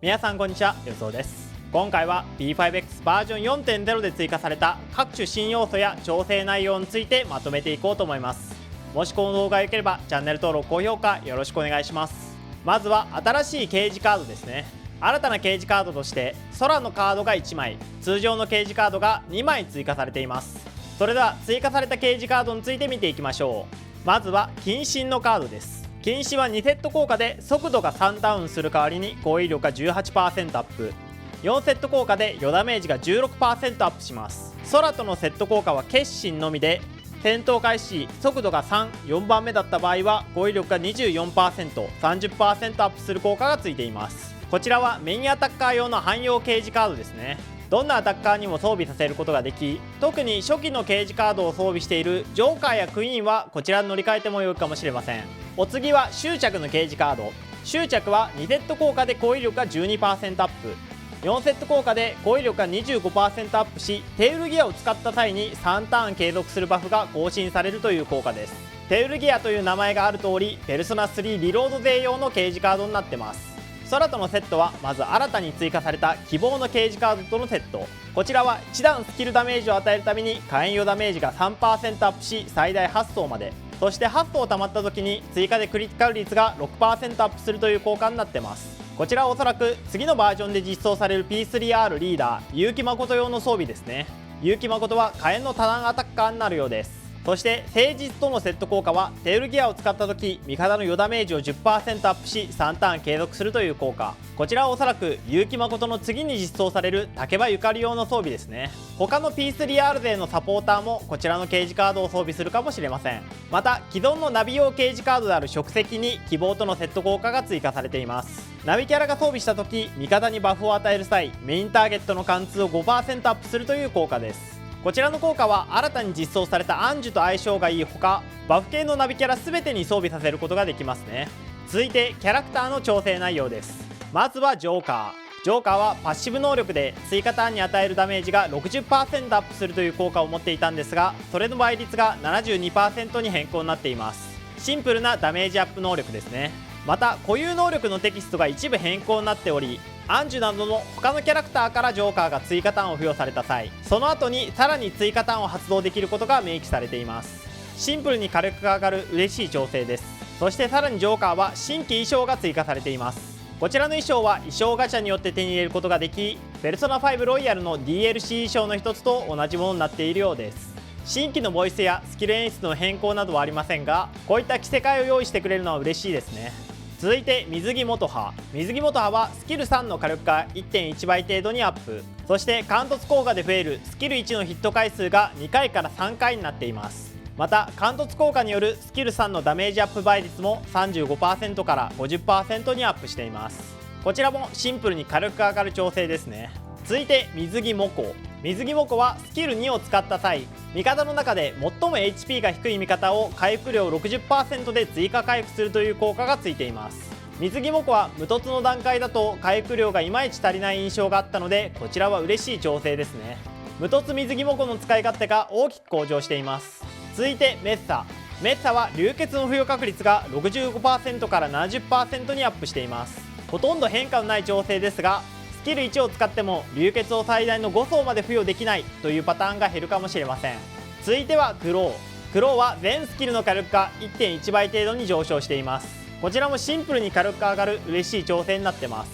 皆さんこんにちは、予想です。今回は B5X バージョン 4.0 で追加された各種新要素や調整内容についてまとめていこうと思います。もしこの動画が良ければチャンネル登録高評価よろしくお願いします。まずは新しい掲示カードですね。新たな掲示カードとして空のカードが1枚、通常の掲示カードが2枚追加されています。それでは追加された掲示カードについて見ていきましょう。まずは近身のカードです。近視は2セット効果で速度が3ダウンする代わりに攻撃力が 18% アップ、4セット効果で余ダメージが 16% アップします。空とのセット効果は決心のみで、戦闘開始速度が3、4番目だった場合は攻撃力が 24%、30% アップする効果がついています。こちらはメインアタッカー用の汎用掲示カードですね。どんなアタッカーにも装備させることができ、特に初期の掲示カードを装備しているジョーカーやクイーンはこちらに乗り換えても良いかもしれません。お次は執着の掲示カード。執着は2セット効果で攻撃力が 12% アップ、4セット効果で攻撃力が 25% アップし、テールギアを使った際に3ターン継続するバフが更新されるという効果です。テールギアという名前がある通り、ペルソナ3リロード勢用の掲示カードになってます。空とのセットはまず新たに追加された希望の掲示カードとのセット。こちらは1段スキルダメージを与えるために火炎用ダメージが 3% アップし、最大8層まで、そして8層溜まった時に追加でクリティカル率が 6% アップするという効果になってます。こちらはおそらく次のバージョンで実装される P3R リーダー結城誠用の装備ですね。結城誠は火炎の多段アタッカーになるようです。そして誠実とのセット効果はテールギアを使った時味方の余ダメージを 10% アップし3ターン継続するという効果。こちらはおそらく結城誠の次に実装される竹場ゆかり用の装備ですね。他の P3R 勢のサポーターもこちらの掲示カードを装備するかもしれません。また既存のナビ用掲示カードである食石に希望とのセット効果が追加されています。ナビキャラが装備した時味方にバフを与える際メインターゲットの貫通を 5% アップするという効果です。こちらの効果は新たに実装されたアンジュと相性がいいほか、バフ系のナビキャラ全てに装備させることができますね。続いてキャラクターの調整内容です。まずはジョーカー。ジョーカーはパッシブ能力で追加ターンに与えるダメージが 60% アップするという効果を持っていたんですが、それの倍率が 72% に変更になっています。シンプルなダメージアップ能力ですね。また固有能力のテキストが一部変更になっており、アンジュなどの他のキャラクターからジョーカーが追加ターンを付与された際、その後にさらに追加ターンを発動できることが明記されています。シンプルに火力が上がる嬉しい調整です。そしてさらにジョーカーは新規衣装が追加されています。こちらの衣装は衣装ガチャによって手に入れることができ、ペルソナ5ロイヤルの DLC 衣装の一つと同じものになっているようです。新規のボイスやスキル演出の変更などはありませんが、こういった着せ替えを用意してくれるのは嬉しいですね。続いて水着元葉。水着元葉はスキル3の火力が 1.1 倍程度にアップ、そして貫突効果で増えるスキル1のヒット回数が2回から3回になっています。また貫突効果によるスキル3のダメージアップ倍率も 35% から 50% にアップしています。こちらもシンプルに火力が上がる調整ですね。続いて水着モコ。水着モコはスキル2を使った際、味方の中で最も HP が低い味方を回復量 60% で追加回復するという効果がついています。水着モコは無凸の段階だと回復量がいまいち足りない印象があったので、こちらは嬉しい調整ですね。無凸水着モコの使い勝手が大きく向上しています。続いてメッサ。メッサは流血の付与確率が 65% から 70% にアップしています。ほとんど変化のない調整ですが、スキル1を使っても流血を最大の5層まで付与できないというパターンが減るかもしれません。続いてはクロー。クローは全スキルの火力が 1.1 倍程度に上昇しています。こちらもシンプルに火力が上がる嬉しい調整になってます。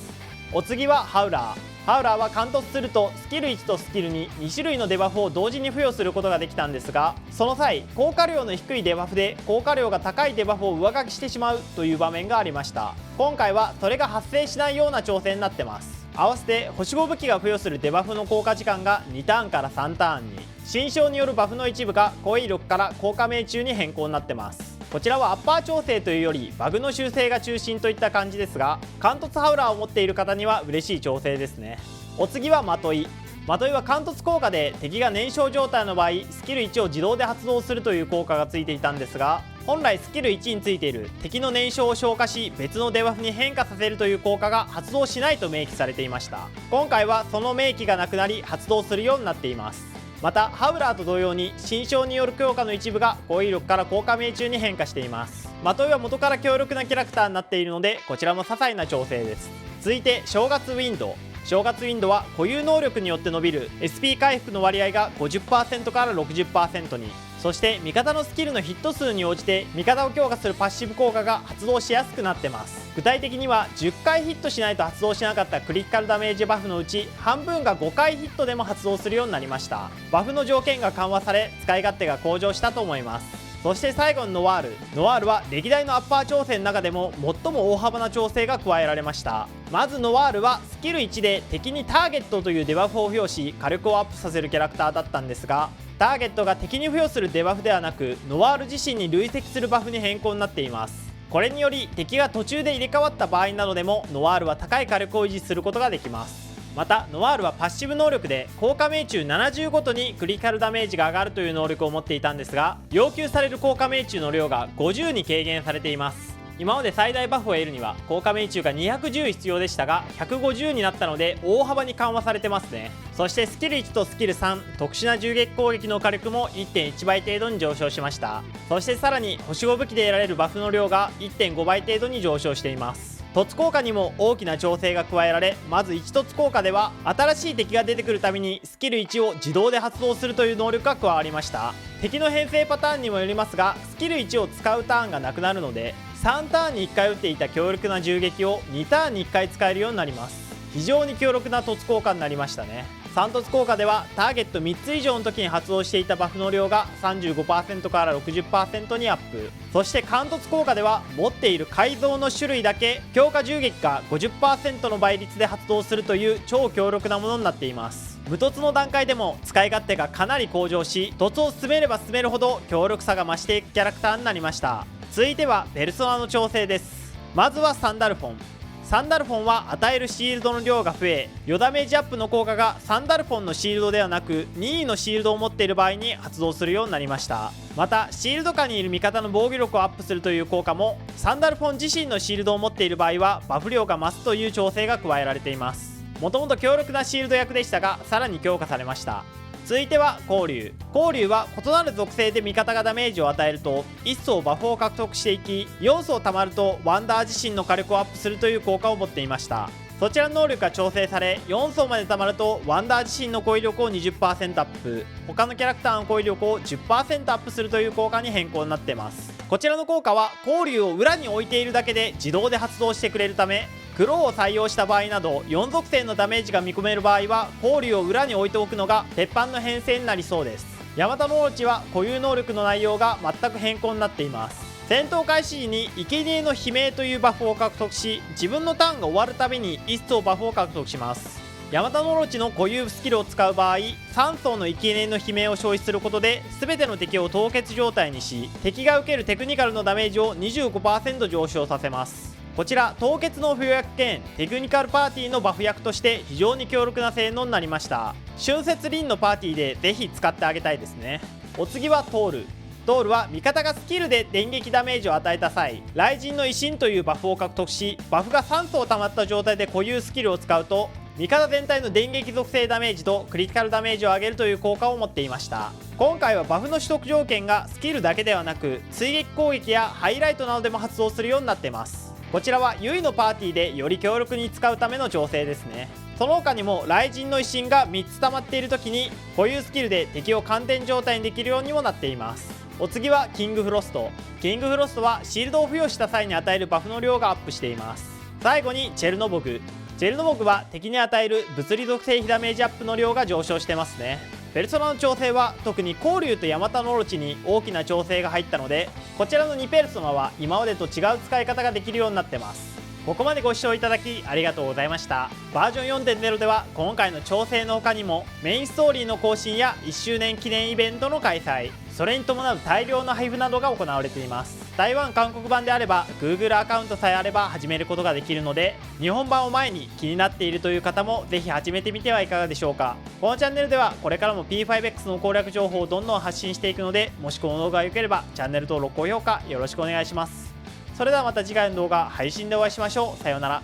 お次はハウラー。ハウラーは貫突するとスキル1とスキル2種類のデバフを同時に付与することができたんですが、その際効果量の低いデバフで効果量が高いデバフを上書きしてしまうという場面がありました。今回はそれが発生しないような調整になってます。合わせて星5武器が付与するデバフの効果時間が2ターンから3ターンに、新章によるバフの一部が攻撃力から効果命中に変更になってます。こちらはアッパー調整というよりバグの修正が中心といった感じですが、貫突ハウラーを持っている方には嬉しい調整ですね。お次はまとい。まといは貫突効果で敵が燃焼状態の場合スキル1を自動で発動するという効果がついていたんですが、本来スキル1についている敵の燃焼を消化し別のデバフに変化させるという効果が発動しないと明記されていました。今回はその明記がなくなり発動するようになっています。またハウラーと同様に新章による強化の一部が攻撃力から効果命中に変化しています。まといは元から強力なキャラクターになっているのでこちらも些細な調整です。続いて正月ウィンド。正月ウィンドは固有能力によって伸びる SP 回復の割合が 50% から 60% に、そして味方のスキルのヒット数に応じて味方を強化するパッシブ効果が発動しやすくなってます。具体的には10回ヒットしないと発動しなかったクリティカルダメージバフのうち半分が5回ヒットでも発動するようになりました。バフの条件が緩和され使い勝手が向上したと思います。そして最後にノワール。ノワールは歴代のアッパー調整の中でも最も大幅な調整が加えられました。まずノワールはスキル1で敵にターゲットというデバフを付与し火力をアップさせるキャラクターだったんですが、ターゲットが敵に付与するデバフではなくノワール自身に累積するバフに変更になっています。これにより敵が途中で入れ替わった場合などでもノワールは高い火力を維持することができます。またノワールはパッシブ能力で効果命中70ごとにクリティカルダメージが上がるという能力を持っていたんですが、要求される効果命中の量が50に軽減されています。今まで最大バフを得るには効果命中が210必要でしたが150になったので大幅に緩和されてますね。そしてスキル1とスキル3、特殊な銃撃攻撃の火力も 1.1 倍程度に上昇しました。そしてさらに星5武器で得られるバフの量が 1.5 倍程度に上昇しています。凸効果にも大きな調整が加えられ、まず1凸効果では新しい敵が出てくるたびにスキル1を自動で発動するという能力が加わりました。敵の編成パターンにもよりますがスキル1を使うターンがなくなるので3ターンに1回打っていた強力な銃撃を2ターンに1回使えるようになります。非常に強力な凸効果になりましたね。3凸効果ではターゲット3つ以上の時に発動していたバフの量が 35% から 60% にアップ。そして貫突効果では持っている改造の種類だけ強化銃撃が 50% の倍率で発動するという超強力なものになっています。無凸の段階でも使い勝手がかなり向上し、凸を進めれば進めるほど強力さが増していくキャラクターになりました。続いてはペルソナの調整です。まずはサンダルフォン。サンダルフォンは与えるシールドの量が増え、余ダメージアップの効果がサンダルフォンのシールドではなく任意のシールドを持っている場合に発動するようになりました。またシールド下にいる味方の防御力をアップするという効果もサンダルフォン自身のシールドを持っている場合はバフ量が増すという調整が加えられています。もともと強力なシールド役でしたがさらに強化されました。続いては光竜。光竜は異なる属性で味方がダメージを与えると1層バフを獲得していき、4層溜まるとワンダー自身の火力をアップするという効果を持っていました。そちらの能力が調整され4層まで溜まるとワンダー自身の攻撃力を 20% アップ、他のキャラクターの攻撃力を 10% アップするという効果に変更になっています。こちらの効果は光竜を裏に置いているだけで自動で発動してくれるため、クローを採用した場合など4属性のダメージが見込める場合は光竜を裏に置いておくのが鉄板の編成になりそうです。ヤマタノオロチは固有能力の内容が全く変更になっています。戦闘開始時に生贄の悲鳴というバフを獲得し、自分のターンが終わるたびに1層バフを獲得します。ヤマタノオロチの固有スキルを使う場合3層の生贄の悲鳴を消費することで全ての敵を凍結状態にし、敵が受けるテクニカルのダメージを 25% 上昇させます。こちら凍結の付与役兼テクニカルパーティーのバフ役として非常に強力な性能になりました。春節輪のパーティーでぜひ使ってあげたいですね。お次はトール。トールは味方がスキルで電撃ダメージを与えた際雷神の威信というバフを獲得し、バフが3層溜まった状態で固有スキルを使うと味方全体の電撃属性ダメージとクリティカルダメージを上げるという効果を持っていました。今回はバフの取得条件がスキルだけではなく追撃攻撃やハイライトなどでも発動するようになっています。こちらはユイのパーティーでより強力に使うための調整ですね。その他にも雷神の威信が3つ溜まっている時に固有スキルで敵を完全状態にできるようにもなっています。お次はキングフロスト。キングフロストはシールドを付与した際に与えるバフの量がアップしています。最後にチェルノボグ。チェルノボグは敵に与える物理属性非ダメージアップの量が上昇してますね。ペルソナの調整は特に光竜とヤマタノオロチに大きな調整が入ったので、こちらの2ペルソナは今までと違う使い方ができるようになってます。ここまでご視聴いただきありがとうございました。バージョン 4.0 では今回の調整の他にもメインストーリーの更新や1周年記念イベントの開催、それに伴う大量の配布などが行われています。台湾韓国版であれば Google アカウントさえあれば始めることができるので、日本版を前に気になっているという方もぜひ始めてみてはいかがでしょうか。このチャンネルではこれからも P5X の攻略情報をどんどん発信していくので、もしこの動画が良ければチャンネル登録高評価よろしくお願いします。それではまた次回の動画配信でお会いしましょう。さようなら。